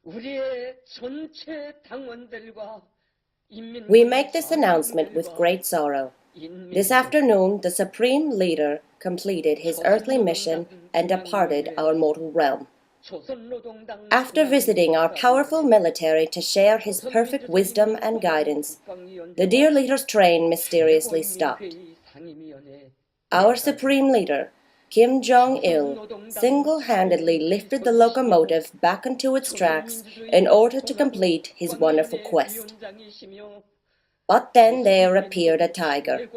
We make this announcement with great sorrow. This afternoon, the Supreme Leader completed his earthly mission and departed our mortal realm. After visiting our powerful military to share his perfect wisdom and guidance, the dear leader's train mysteriously stopped. Our Supreme Leader, Kim Jong-il, single-handedly lifted the locomotive back onto its tracks in order to complete his wonderful quest. But then there appeared a tiger,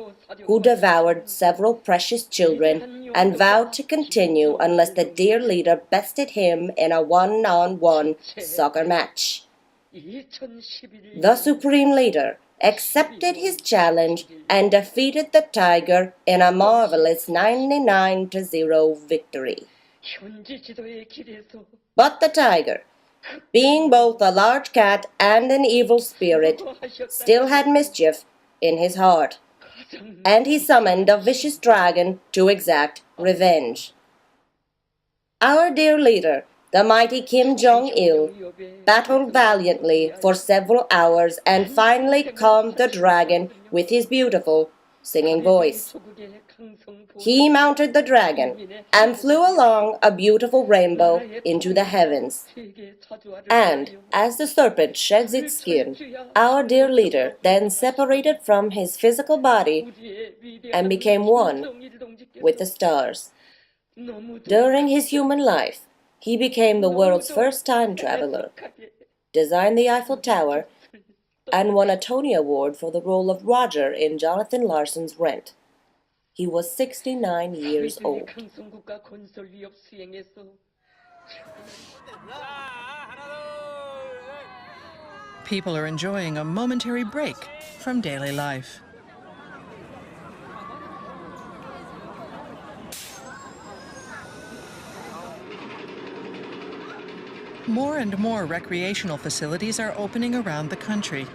who devoured several precious children and vowed to continue unless the dear leader bested him in a one-on-one soccer match. The Supreme Leader accepted his challenge and defeated the tiger in a marvelous 99-0 victory. But the tiger, being both a large cat and an evil spirit, still had mischief in his heart, and he summoned a vicious dragon to exact revenge. Our dear leader, the mighty Kim Jong-il, battled valiantly for several hours and finally calmed the dragon with his beautiful singing voice. He mounted the dragon and flew along a beautiful rainbow into the heavens. And as the serpent sheds its skin, our dear leader then separated from his physical body and became one with the stars. During his human life, he became the world's first time traveler, designed the Eiffel Tower, and won a Tony Award for the role of Roger in Jonathan Larson's Rent. He was 69 years old. People are enjoying a momentary break from daily life. More and more recreational facilities are opening around the country.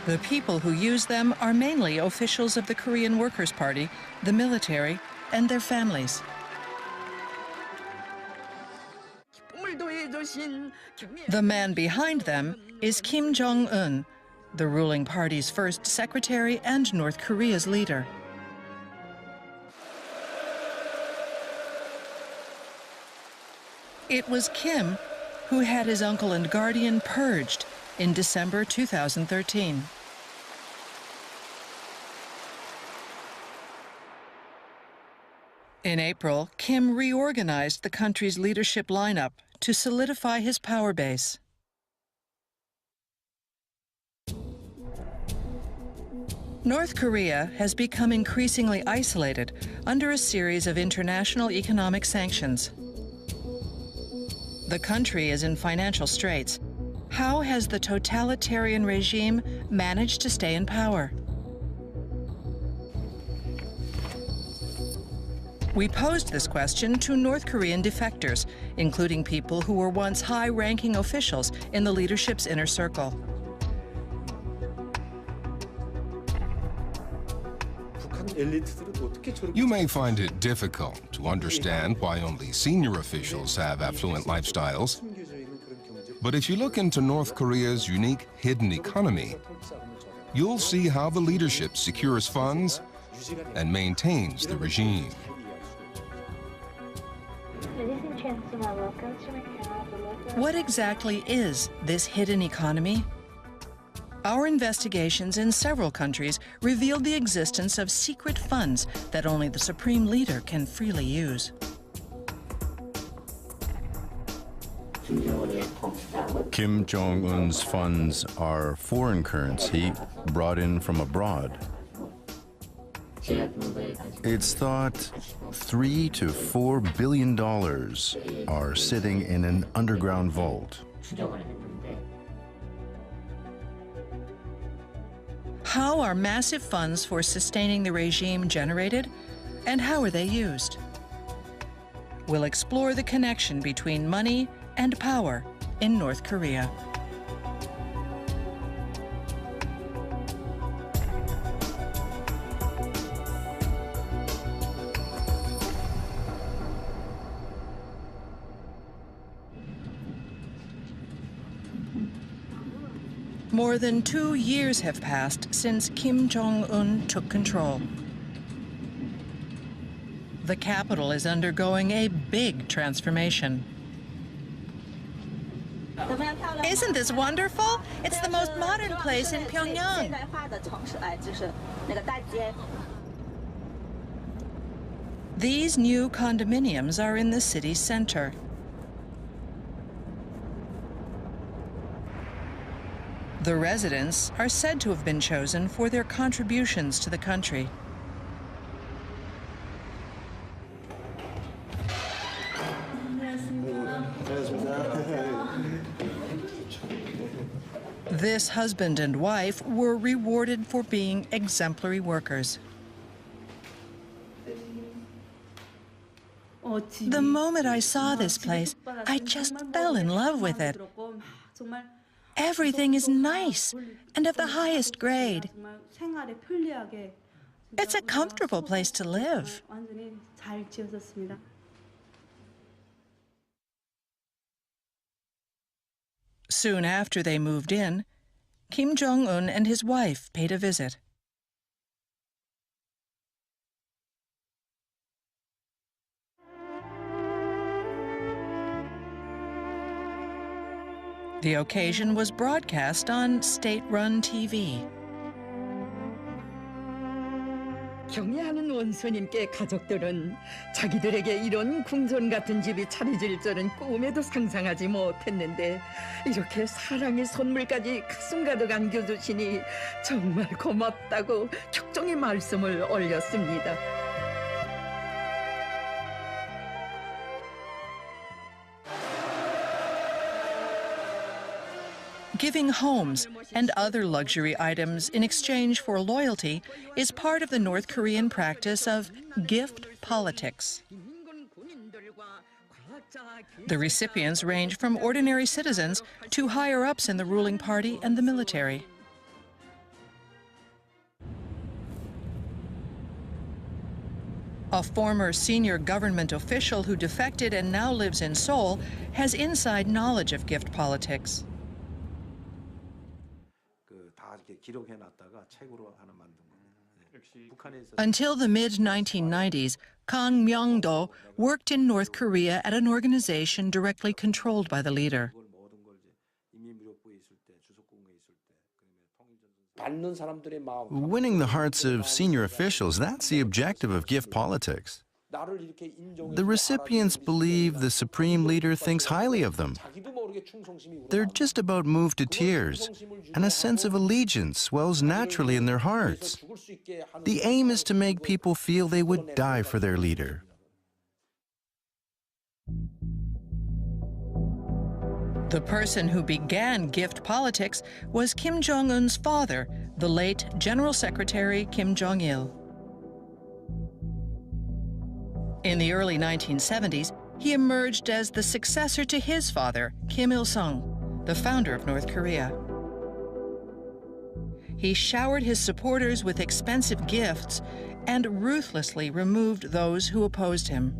The people who use them are mainly officials of the Korean Workers' Party, the military, and their families. The man behind them is Kim Jong-un, the ruling party's first secretary and North Korea's leader. It was Kim who had his uncle and guardian purged in December 2013. In April, Kim reorganized the country's leadership lineup to solidify his power base. North Korea has become increasingly isolated under a series of international economic sanctions. The country is in financial straits. How has the totalitarian regime managed to stay in power? We posed this question to North Korean defectors, including people who were once high-ranking officials in the leadership's inner circle. You may find it difficult to understand why only senior officials have affluent lifestyles. But if you look into North Korea's unique hidden economy, you'll see how the leadership secures funds and maintains the regime. What exactly is this hidden economy? Our investigations in several countries revealed the existence of secret funds that only the Supreme Leader can freely use. Kim Jong-un's funds are foreign currency brought in from abroad. It's thought $3 to $4 billion are sitting in an underground vault. How are massive funds for sustaining the regime generated, and how are they used? We'll explore the connection between money and power in North Korea. More than 2 years have passed since Kim Jong-un took control. The capital is undergoing a big transformation. Isn't this wonderful? It's the most modern place in Pyongyang. These new condominiums are in the city center. The residents are said to have been chosen for their contributions to the country. This husband and wife were rewarded for being exemplary workers. The moment I saw this place, I just fell in love with it. Everything is nice and of the highest grade. It's a comfortable place to live. Soon after they moved in, Kim Jong-un and his wife paid a visit. The occasion was broadcast on state-run TV. 경애하는 원수님께 가족들은 자기들에게 이런 궁전 같은 집이 차려질 줄은 꿈에도 상상하지 못했는데 이렇게 사랑의 선물까지 가슴 가득 안겨주시니 정말 고맙다고 격정의 말씀을 올렸습니다. Giving homes and other luxury items in exchange for loyalty is part of the North Korean practice of gift politics. The recipients range from ordinary citizens to higher-ups in the ruling party and the military. A former senior government official who defected and now lives in Seoul has inside knowledge of gift politics. Until the mid-1990s, Kang Myung-do worked in North Korea at an organization directly controlled by the leader. Winning the hearts of senior officials, that's the objective of gift politics. The recipients believe the supreme leader thinks highly of them. They're just about moved to tears, and a sense of allegiance swells naturally in their hearts. The aim is to make people feel they would die for their leader. The person who began gift politics was Kim Jong-un's father, the late General Secretary Kim Jong-il. In the early 1970s, he emerged as the successor to his father, Kim Il-sung, the founder of North Korea. He showered his supporters with expensive gifts and ruthlessly removed those who opposed him.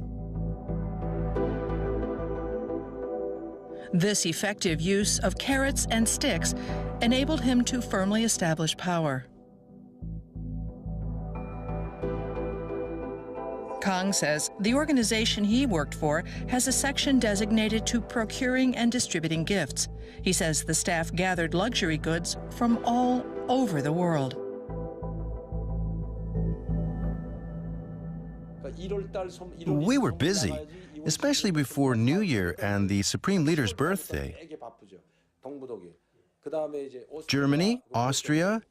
This effective use of carrots and sticks enabled him to firmly establish power. Kang says the organization he worked for has a section designated to procuring and distributing gifts. He says the staff gathered luxury goods from all over the world. We were busy, especially before New Year and the Supreme Leader's birthday. Germany, Austria,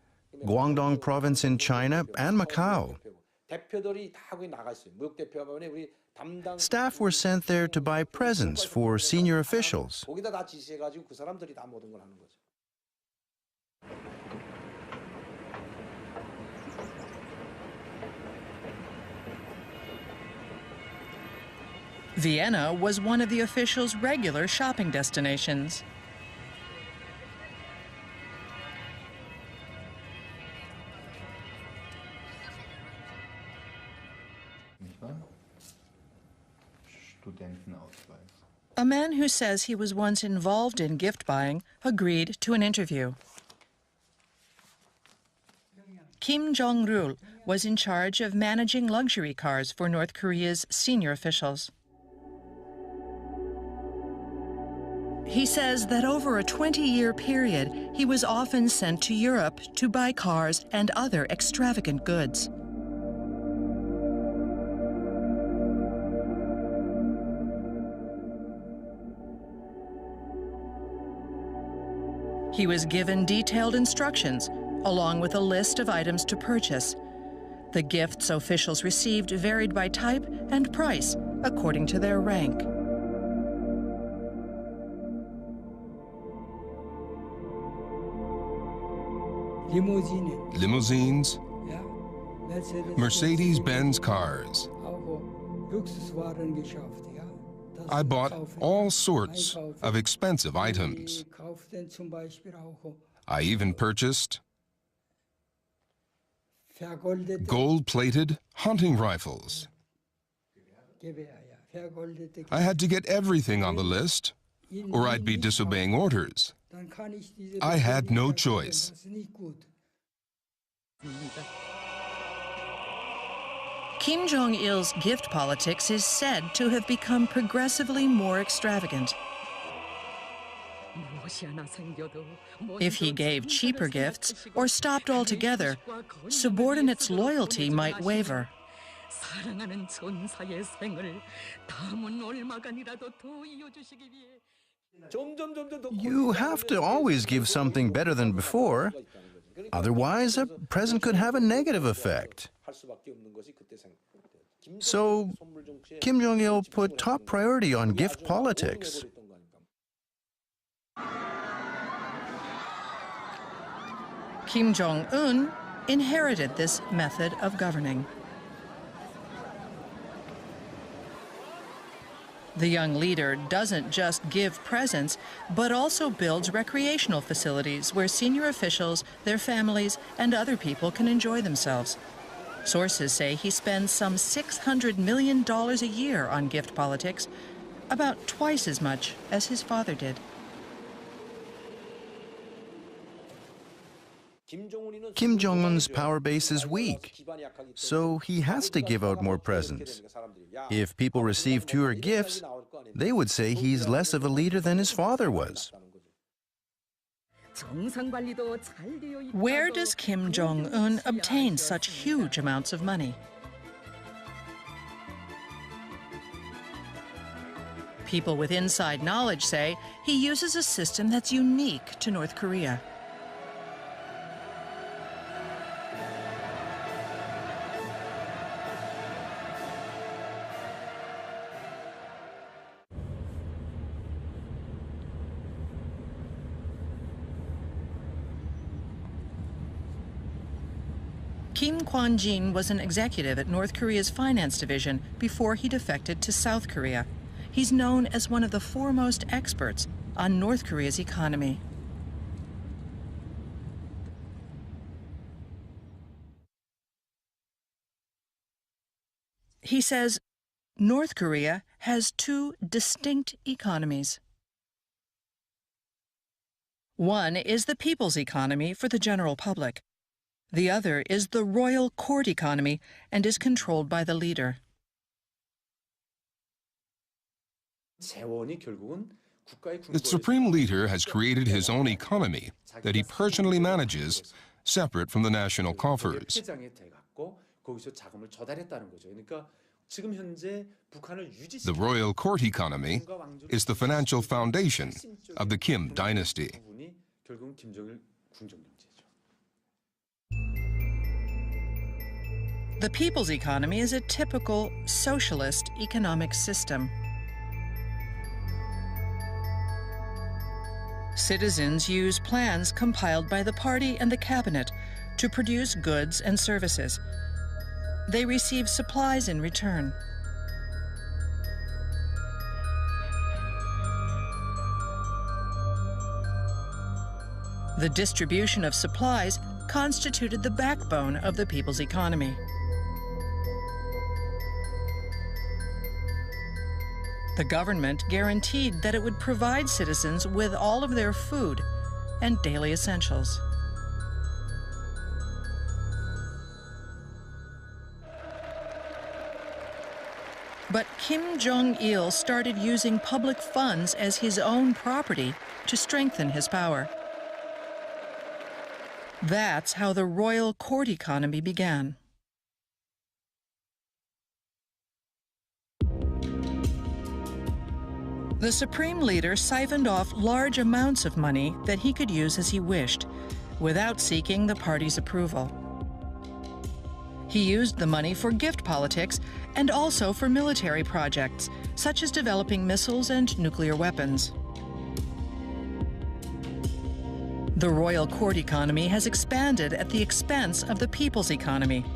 Guangdong province in China, and Macau. Staff were sent there to buy presents for senior officials. Vienna was one of the officials' regular shopping destinations. A man who says he was once involved in gift buying agreed to an interview. Kim Jong-rul was in charge of managing luxury cars for North Korea's senior officials. He says that over a 20-year period, he was often sent to Europe to buy cars and other extravagant goods. He was given detailed instructions, along with a list of items to purchase. The gifts officials received varied by type and price, according to their rank. Limousines, Mercedes-Benz cars. I bought all sorts of expensive items. I even purchased gold-plated hunting rifles. I had to get everything on the list, or I'd be disobeying orders. I had no choice. Kim Jong-il's gift politics is said to have become progressively more extravagant. If he gave cheaper gifts or stopped altogether, subordinates' loyalty might waver. You have to always give something better than before. Otherwise, a present could have a negative effect. So, Kim Jong-il put top priority on gift politics. Kim Jong-un inherited this method of governing. The young leader doesn't just give presents, but also builds recreational facilities where senior officials, their families, and other people can enjoy themselves. Sources say he spends some $600 million a year on gift politics, about twice as much as his father did. Kim Jong-un's power base is weak, so he has to give out more presents. If people receive fewer gifts, they would say he's less of a leader than his father was. Where does Kim Jong-un obtain such huge amounts of money? People with inside knowledge say he uses a system that's unique to North Korea. Kim Kwon-jin was an executive at North Korea's finance division before he defected to South Korea. He's known as one of the foremost experts on North Korea's economy. He says North Korea has two distinct economies. One is the people's economy for the general public. The other is the royal court economy and is controlled by the leader. The supreme leader has created his own economy that he personally manages, separate from the national coffers. The royal court economy is the financial foundation of the Kim dynasty. The people's economy is a typical socialist economic system. Citizens use plans compiled by the party and the cabinet to produce goods and services. They receive supplies in return. The distribution of supplies constituted the backbone of the people's economy. The government guaranteed that it would provide citizens with all of their food and daily essentials. But Kim Jong-il started using public funds as his own property to strengthen his power. That's how the royal court economy began. The supreme leader siphoned off large amounts of money that he could use as he wished, without seeking the party's approval. He used the money for gift politics and also for military projects, such as developing missiles and nuclear weapons. The royal court economy has expanded at the expense of the people's economy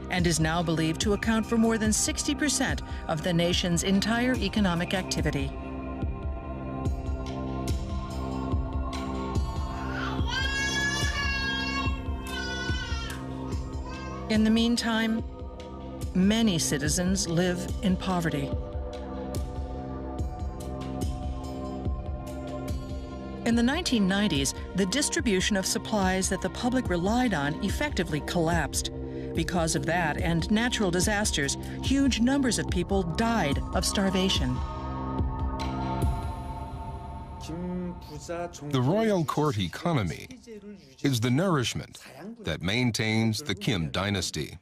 and is now believed to account for more than 60% of the nation's entire economic activity. In the meantime, many citizens live in poverty. In the 1990s, the distribution of supplies that the public relied on effectively collapsed. Because of that and natural disasters, huge numbers of people died of starvation. The royal court economy is the nourishment that maintains the Kim dynasty.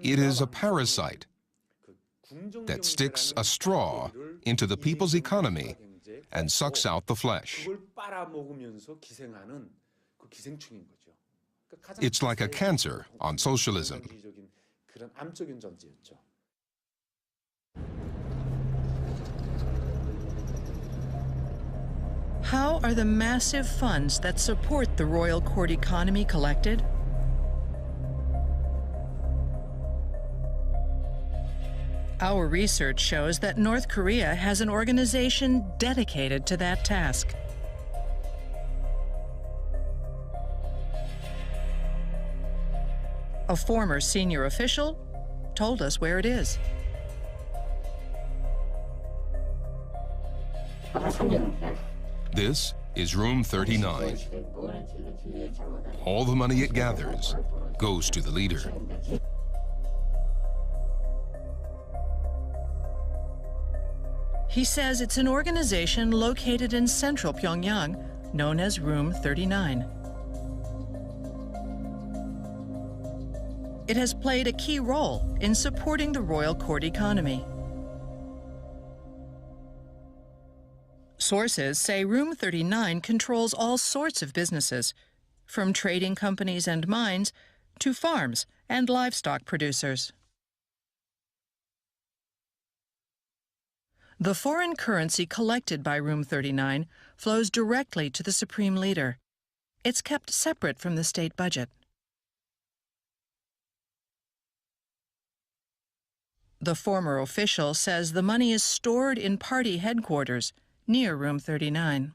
It is a parasite that sticks a straw into the people's economy and sucks out the flesh. It's like a cancer on socialism. How are the massive funds that support the royal court economy collected? Our research shows that North Korea has an organization dedicated to that task. A former senior official told us where it is. This is room 39. All the money it gathers goes to the leader. He says it's an organization located in central Pyongyang, known as Room 39. It has played a key role in supporting the royal court economy. Sources say Room 39 controls all sorts of businesses, from trading companies and mines to farms and livestock producers. The foreign currency collected by Room 39 flows directly to the Supreme Leader. It's kept separate from the state budget. The former official says the money is stored in party headquarters near Room 39.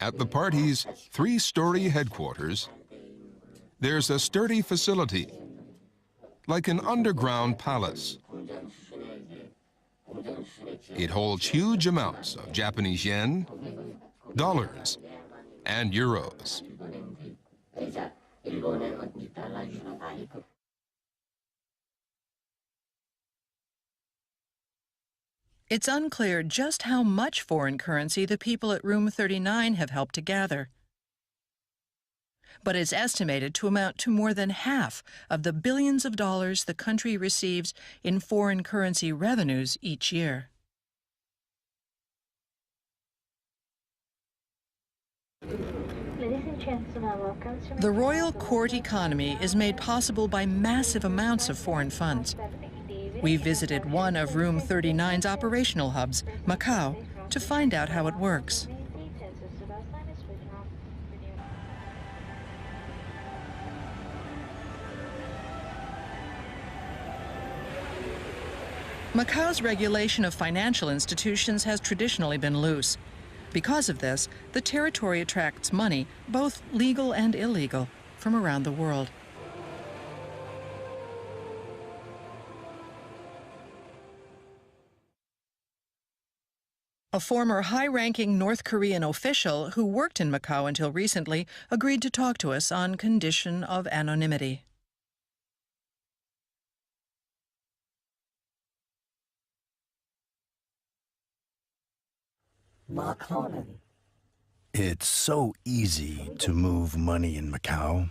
At the party's three-story headquarters, there's a sturdy facility, like an underground palace. It holds huge amounts of Japanese yen, dollars, and euros. It's unclear just how much foreign currency the people at Room 39 have helped to gather. But it's estimated to amount to more than half of the billions of dollars the country receives in foreign currency revenues each year. The royal court economy is made possible by massive amounts of foreign funds. We visited one of Room 39's operational hubs, Macau, to find out how it works. Macau's regulation of financial institutions has traditionally been loose. Because of this, the territory attracts money, both legal and illegal, from around the world. A former high-ranking North Korean official who worked in Macau until recently agreed to talk to us on condition of anonymity. It's so easy to move money in Macau.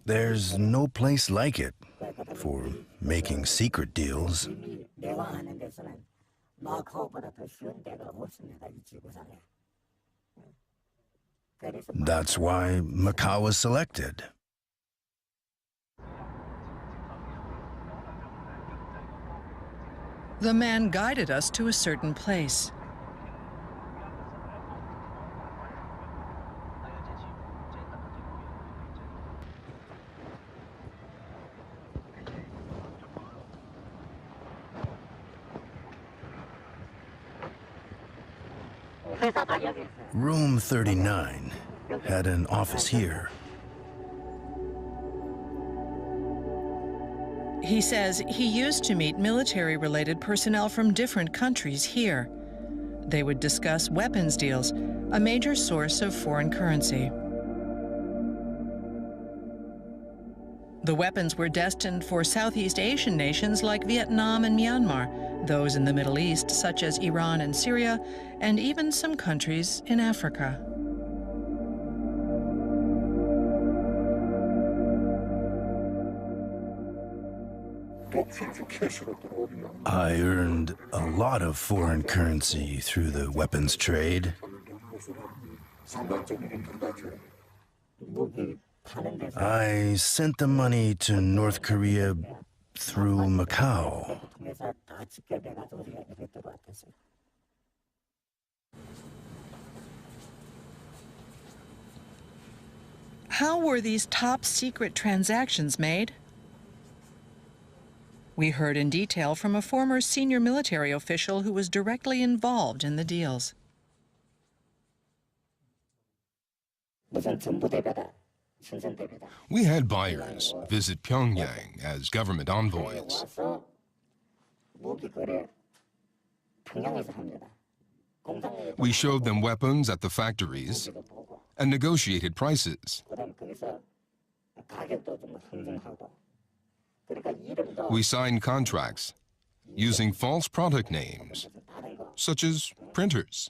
There's no place like it for making secret deals. That's why Macau was selected. The man guided us to a certain place. Room 39 had an office here. He says he used to meet military-related personnel from different countries here. They would discuss weapons deals, a major source of foreign currency. The weapons were destined for Southeast Asian nations like Vietnam and Myanmar, those in the Middle East, such as Iran and Syria, and even some countries in Africa. I earned a lot of foreign currency through the weapons trade. I sent the money to North Korea through Macau. How were these top-secret transactions made? We heard in detail from a former senior military official who was directly involved in the deals. We had buyers visit Pyongyang as government envoys. We showed them weapons at the factories and negotiated prices. We signed contracts using false product names, such as printers.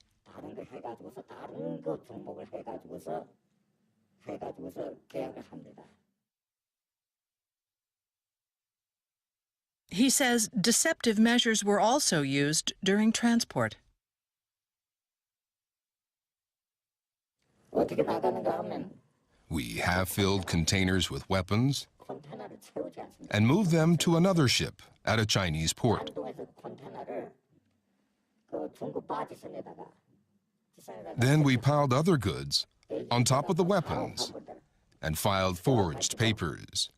He says deceptive measures were also used during transport. We half-filled containers with weapons and moved them to another ship at a Chinese port. Then we piled other goods on top of the weapons and filed forged papers.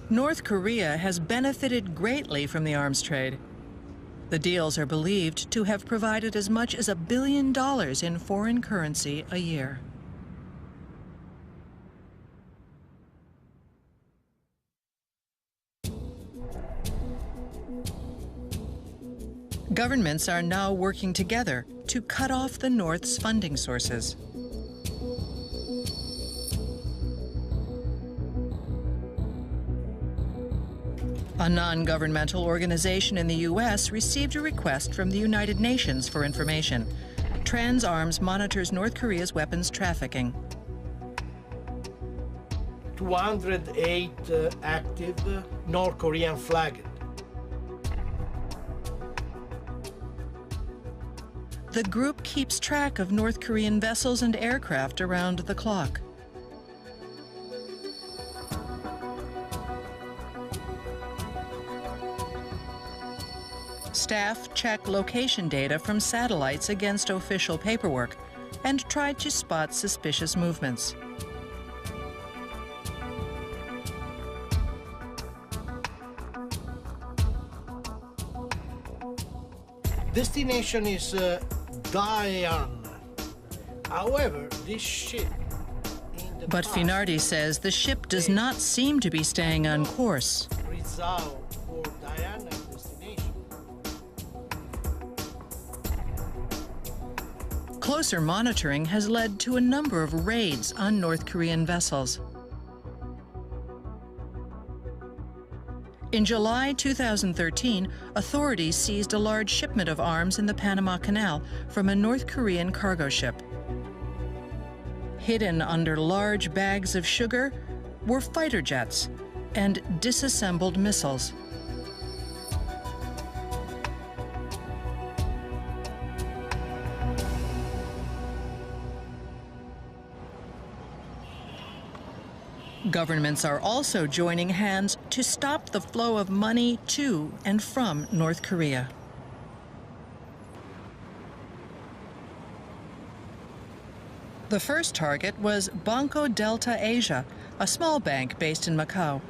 North Korea has benefited greatly from the arms trade. The deals are believed to have provided as much as $1 billion in foreign currency a year. Governments are now working together to cut off the North's funding sources. A non-governmental organization in the U.S. received a request from the United Nations for information. Trans Arms monitors North Korea's weapons trafficking. 208 active North Korean flagged. The group keeps track of North Korean vessels and aircraft around the clock. Staff check location data from satellites against official paperwork and try to spot suspicious movements. Destination is Daean, However, this ship in the But past Finardi says the ship does not seem to be staying on course. Rizal or Diana's destination. Closer monitoring has led to a number of raids on North Korean vessels. In July 2013, authorities seized a large shipment of arms in the Panama Canal from a North Korean cargo ship. Hidden under large bags of sugar were fighter jets and disassembled missiles. Governments are also joining hands to stop the flow of money to and from North Korea. The first target was Banco Delta Asia, a small bank based in Macau.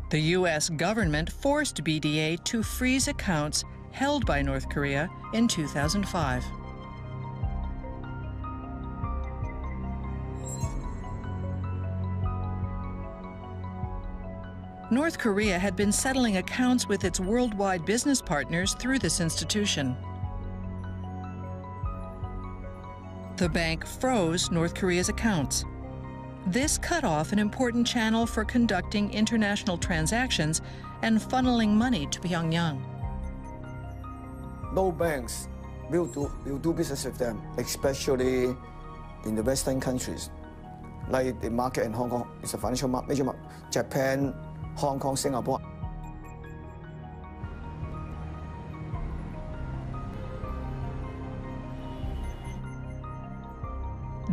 The U.S. government forced BDA to freeze accounts held by North Korea in 2005. North Korea had been settling accounts with its worldwide business partners through this institution. The bank froze North Korea's accounts. This cut off an important channel for conducting international transactions and funneling money to Pyongyang. No banks will do business with them, especially in the Western countries. Like the market in Hong Kong is a financial major market. Japan, Hong Kong, Singapore.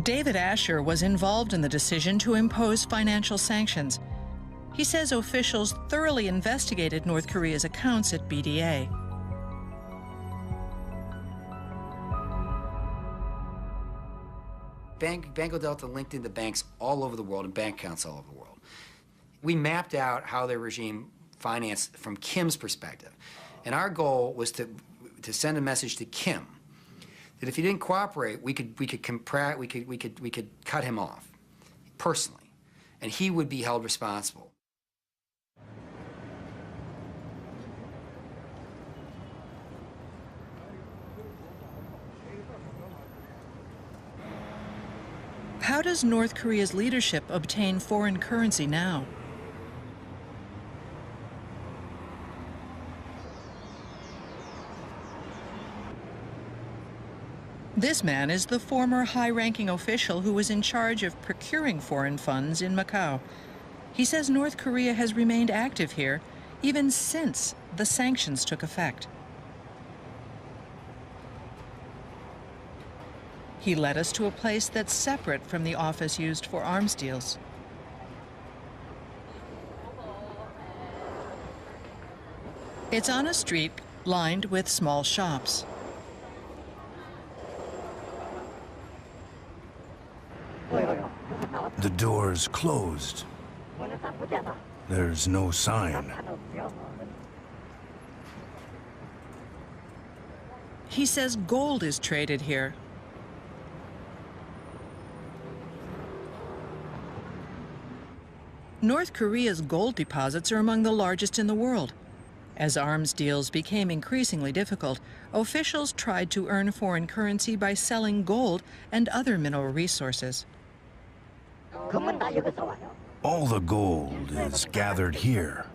David Asher was involved in the decision to impose financial sanctions. He says officials thoroughly investigated North Korea's accounts at BDA. Banco Delta linked into banks all over the world and bank accounts all over the world. We mapped out how their regime financed from Kim's perspective. And our goal was to send a message to Kim that if he didn't cooperate, we could cut him off personally, and he would be held responsible. How does North Korea's leadership obtain foreign currency now? This man is the former high-ranking official who was in charge of procuring foreign funds in Macau. He says North Korea has remained active here even since the sanctions took effect. He led us to a place that's separate from the office used for arms deals. It's on a street lined with small shops. The door's closed. There's no sign. He says gold is traded here. North Korea's gold deposits are among the largest in the world. As arms deals became increasingly difficult, officials tried to earn foreign currency by selling gold and other mineral resources. All the gold is gathered here.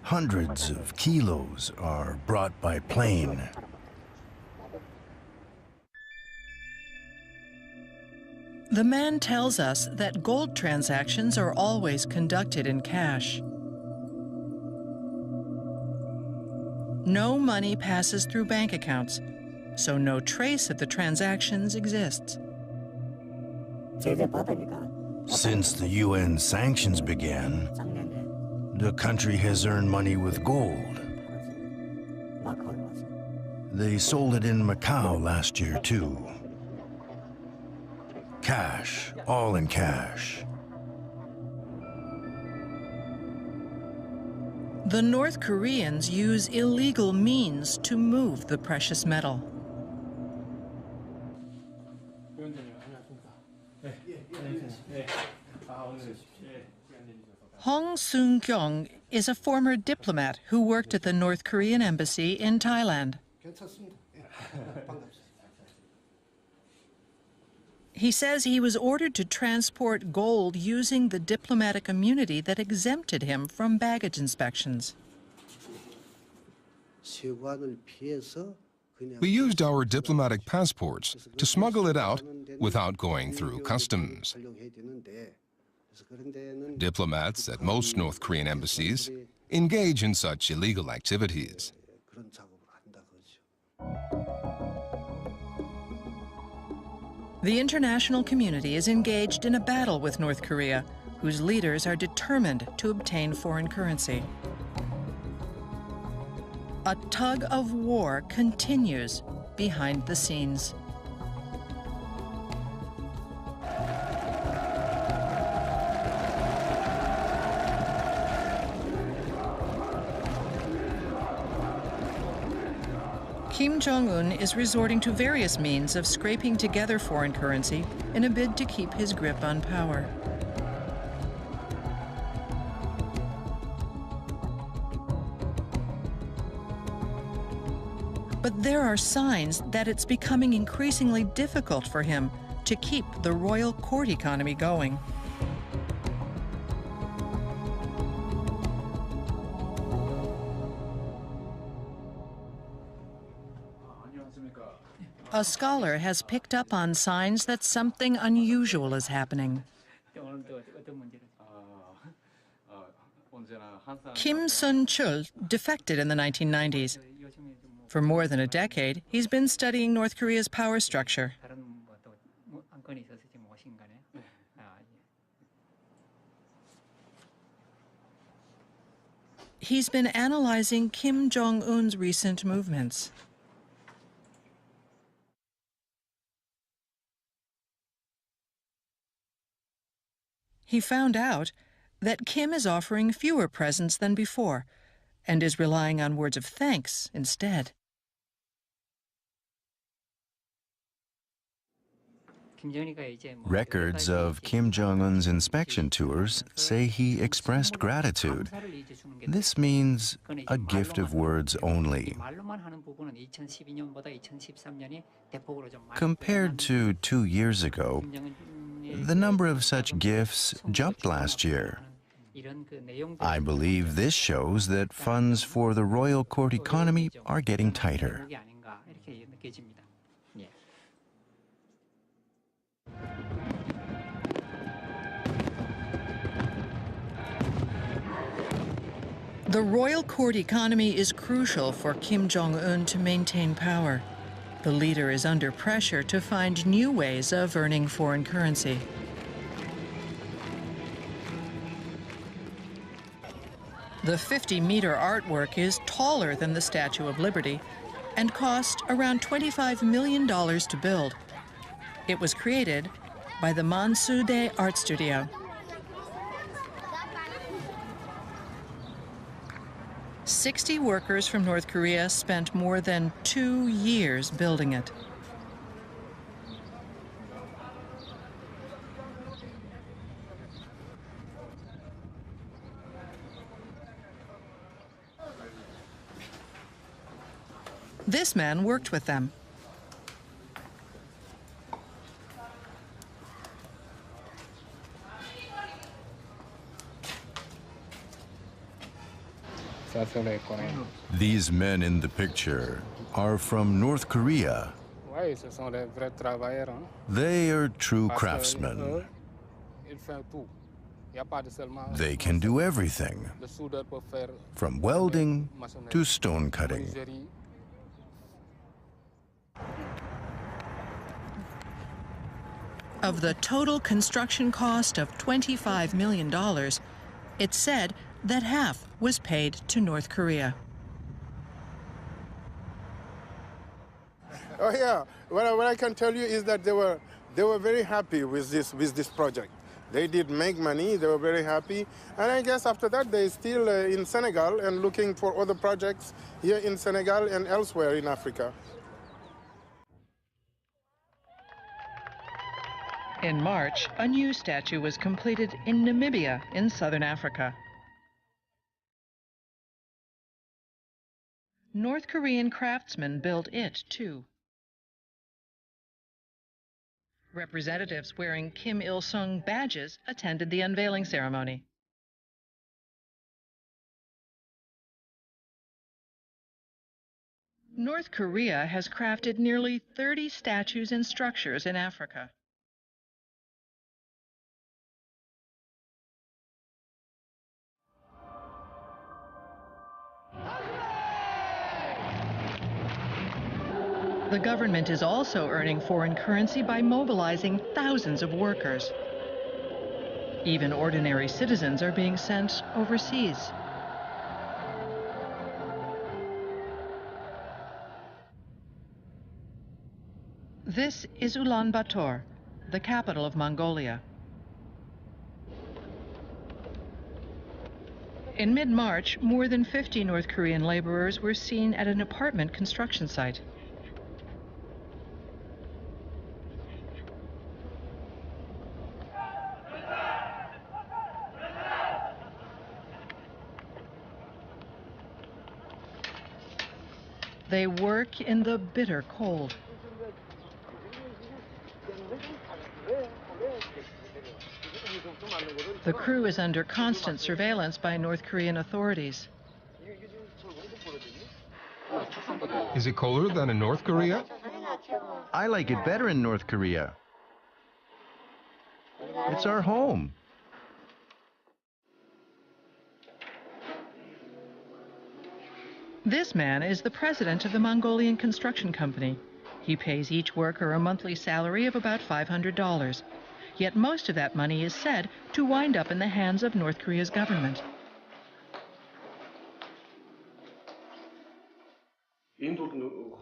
Hundreds of kilos are brought by plane. The man tells us that gold transactions are always conducted in cash. No money passes through bank accounts, so no trace of the transactions exists. Since the UN sanctions began, the country has earned money with gold. They sold it in Macau last year, too. Cash, all in cash. The North Koreans use illegal means to move the precious metal. Hong Seung-kyung is a former diplomat who worked at the North Korean embassy in Thailand. He says he was ordered to transport gold using the diplomatic immunity that exempted him from baggage inspections. We used our diplomatic passports to smuggle it out without going through customs. Diplomats at most North Korean embassies engage in such illegal activities. The international community is engaged in a battle with North Korea, whose leaders are determined to obtain foreign currency. A tug of war continues behind the scenes. Kim Jong-un is resorting to various means of scraping together foreign currency in a bid to keep his grip on power. But there are signs that it's becoming increasingly difficult for him to keep the royal court economy going. A scholar has picked up on signs that something unusual is happening. Kim Sun-chul defected in the 1990s. For more than a decade, he's been studying North Korea's power structure. He's been analyzing Kim Jong-un's recent movements. He found out that Kim is offering fewer presents than before and is relying on words of thanks instead. Records of Kim Jong-un's inspection tours say he expressed gratitude. This means a gift of words only. Compared to 2 years ago, the number of such gifts jumped last year. I believe this shows that funds for the royal court economy are getting tighter. The royal court economy is crucial for Kim Jong-un to maintain power. The leader is under pressure to find new ways of earning foreign currency. The 50-meter artwork is taller than the Statue of Liberty and cost around $25 million to build. It was created by the Mansudae Art Studio. "60 workers from North Korea spent more than 2 years building it. This man worked with them. These men in the picture are from North Korea. They are true craftsmen. They can do everything, from welding to stone cutting. Of the total construction cost of $25 million, it's said that half was paid to North Korea. Oh yeah, what I can tell you is that they were very happy with this project. They did make money, they were very happy. And I guess after that, they're still in Senegal and looking for other projects here in Senegal and elsewhere in Africa. In March, a new statue was completed in Namibia in southern Africa. North Korean craftsmen built it, too. Representatives wearing Kim Il-sung badges attended the unveiling ceremony. North Korea has crafted nearly 30 statues and structures in Africa. The government is also earning foreign currency by mobilizing thousands of workers. Even ordinary citizens are being sent overseas. This is Ulaanbaatar, the capital of Mongolia. In mid-March, more than 50 North Korean laborers were seen at an apartment construction site. They work in the bitter cold. The crew is under constant surveillance by North Korean authorities. Is it colder than in North Korea? I like it better in North Korea. It's our home. This man is the president of the Mongolian construction company. He pays each worker a monthly salary of about $500. Yet most of that money is said to wind up in the hands of North Korea's government.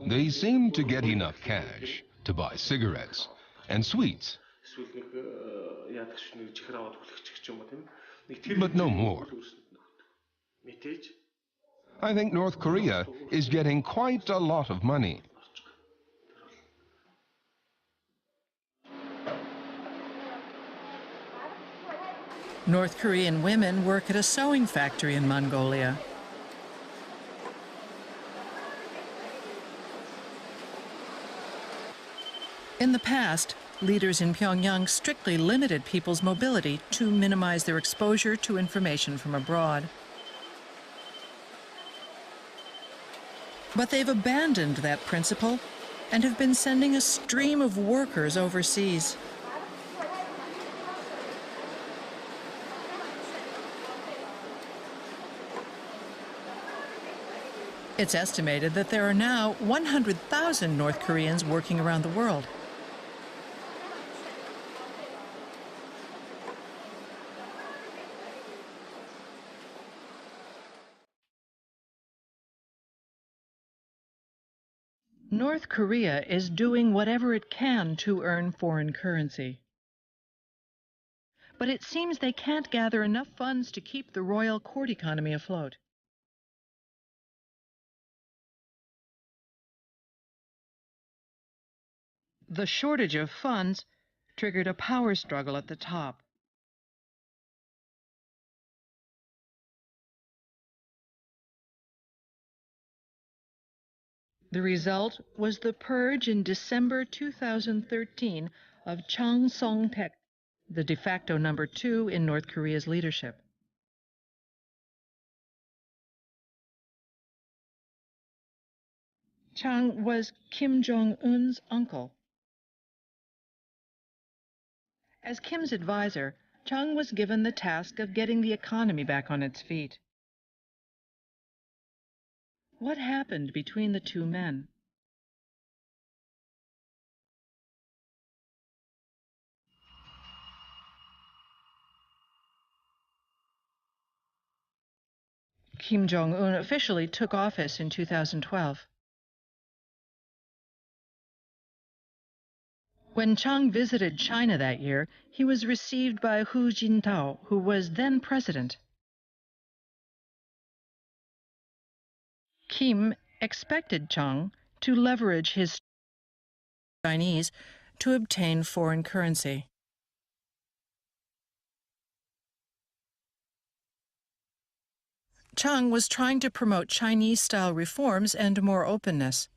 They seem to get enough cash to buy cigarettes and sweets, but no more. I think North Korea is getting quite a lot of money. North Korean women work at a sewing factory in Mongolia. In the past, leaders in Pyongyang strictly limited people's mobility to minimize their exposure to information from abroad. But they've abandoned that principle and have been sending a stream of workers overseas. It's estimated that there are now 100,000 North Koreans working around the world. North Korea is doing whatever it can to earn foreign currency. But it seems they can't gather enough funds to keep the royal court economy afloat. The shortage of funds triggered a power struggle at the top. The result was the purge in December 2013 of Chang Song-taek, the de facto number 2 in North Korea's leadership. Chang was Kim Jong-un's uncle. As Kim's advisor, Chang was given the task of getting the economy back on its feet. What happened between the two men? Kim Jong-un officially took office in 2012. When Chiang visited China that year, he was received by Hu Jintao, who was then president. Kim expected Chiang to leverage his Chinese to obtain foreign currency. Chiang was trying to promote Chinese-style reforms and more openness.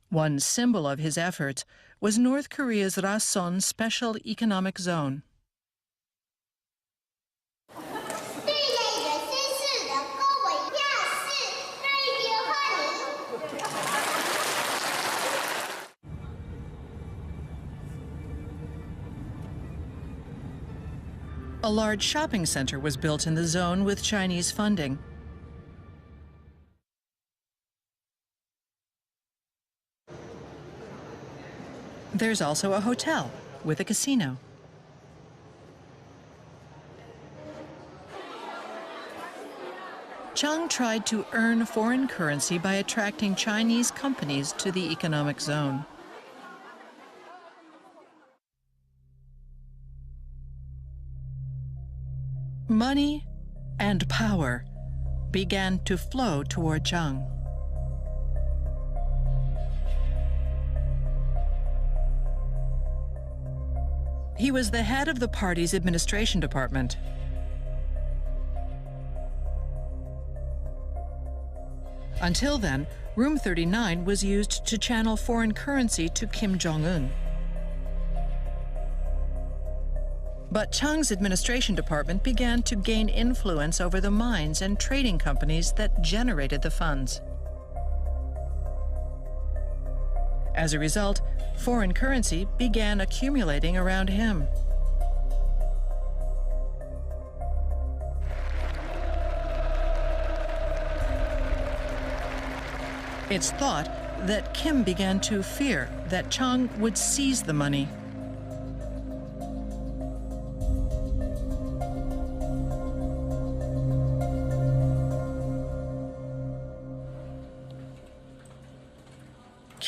One symbol of his efforts was North Korea's Rason Special Economic Zone. A large shopping center was built in the zone with Chinese funding. There's also a hotel with a casino. Chiang tried to earn foreign currency by attracting Chinese companies to the economic zone. Money and power began to flow toward Chiang. He was the head of the party's administration department. Until then, Room 39 was used to channel foreign currency to Kim Jong-un. But Chiang's administration department began to gain influence over the mines and trading companies that generated the funds. As a result, foreign currency began accumulating around him. It's thought that Kim began to fear that Chiang would seize the money.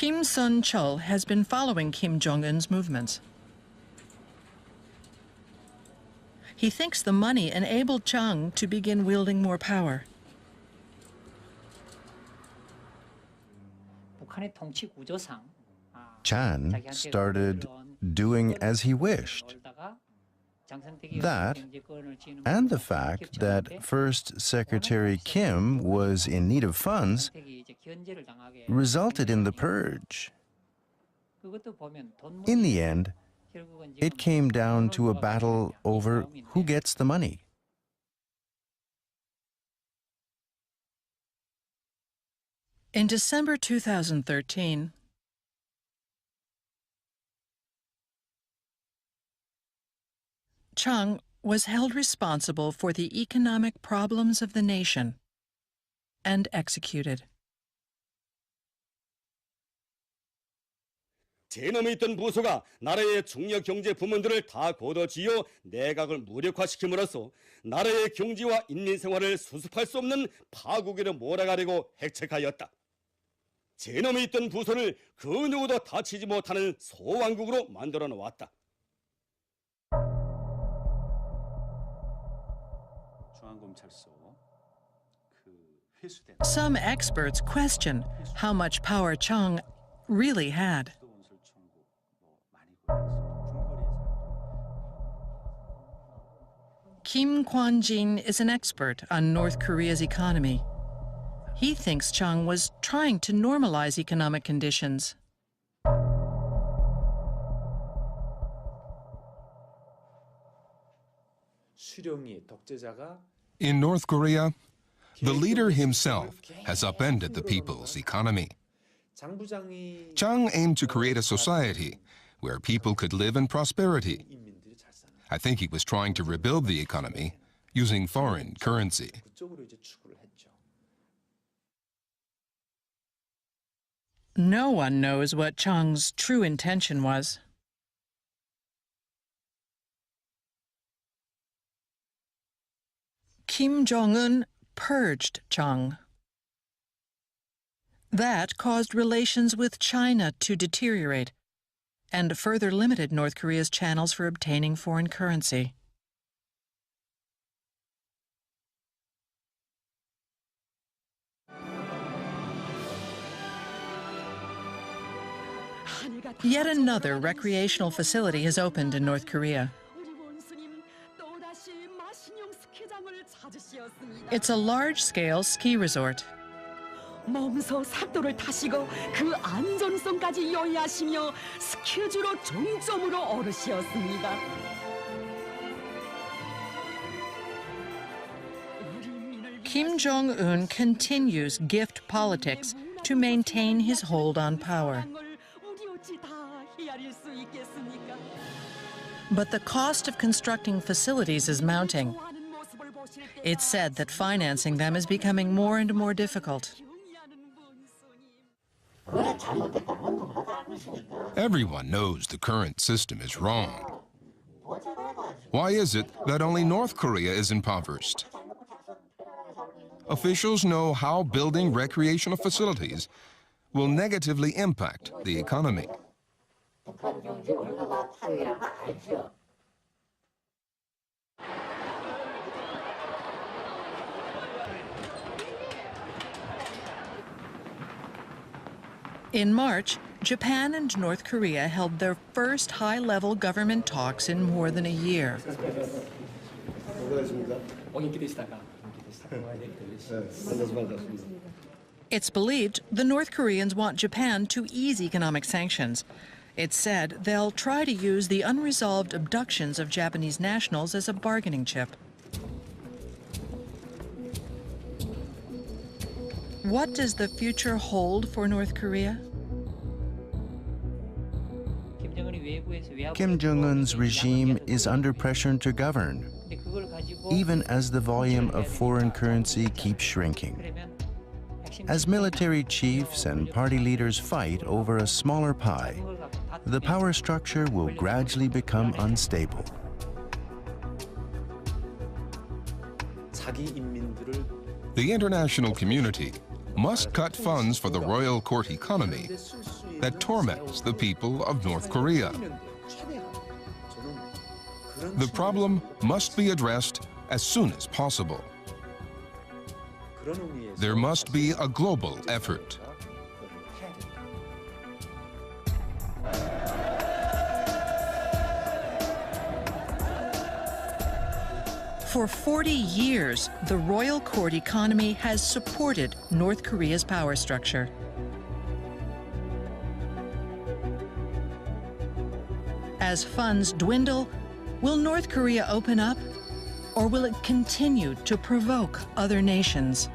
Kim Sun-chul has been following Kim Jong-un's movements. He thinks the money enabled Chiang to begin wielding more power. Chan started doing as he wished. That, and the fact that First Secretary Kim was in need of funds, resulted in the purge. In the end, it came down to a battle over who gets the money. In December 2013, Chiang was held responsible for the economic problems of the nation and executed. 제놈에 있던 부서가 나라의 중요 경제 부문들을 다 걷어쥐어 내각을 무력화시킴으로써 나라의 경제와 인민 생활을 수습할 수 없는 파국으로 몰아가려고 핵책하였다. 제놈에 있던 부서를 그 누구도 다치지 못하는 소왕국으로 만들어 놓았다. Some experts question how much power Chiang really had. Kim Kwan-jin is an expert on North Korea's economy. He thinks Chiang was trying to normalize economic conditions. In North Korea, the leader himself has upended the people's economy. Chiang aimed to create a society where people could live in prosperity. I think he was trying to rebuild the economy using foreign currency. No one knows what Chiang's true intention was. Kim Jong-un purged Chiang. That caused relations with China to deteriorate, and further limited North Korea's channels for obtaining foreign currency. Yet another recreational facility has opened in North Korea. It's a large-scale ski resort. 몸소 삭도를 타시고 그 안전성까지 요해하시며 스케줄로 종점으로 오르시었습니다. Kim Jong-un continues gift politics to maintain his hold on power. But the cost of constructing facilities is mounting. It's said that financing them is becoming more and more difficult. Everyone knows the current system is wrong. Why is it that only North Korea is impoverished? Officials know how building recreational facilities will negatively impact the economy. In March, Japan and North Korea held their first high-level government talks in more than a year. It's believed the North Koreans want Japan to ease economic sanctions. It's said they'll try to use the unresolved abductions of Japanese nationals as a bargaining chip. What does the future hold for North Korea? Kim Jong-un's regime is under pressure to govern, even as the volume of foreign currency keeps shrinking. As military chiefs and party leaders fight over a smaller pie, the power structure will gradually become unstable. The international community must cut funds for the royal court economy that torments the people of North Korea. The problem must be addressed as soon as possible. There must be a global effort. For 40 years, the royal court economy has supported North Korea's power structure. As funds dwindle, will North Korea open up, or will it continue to provoke other nations?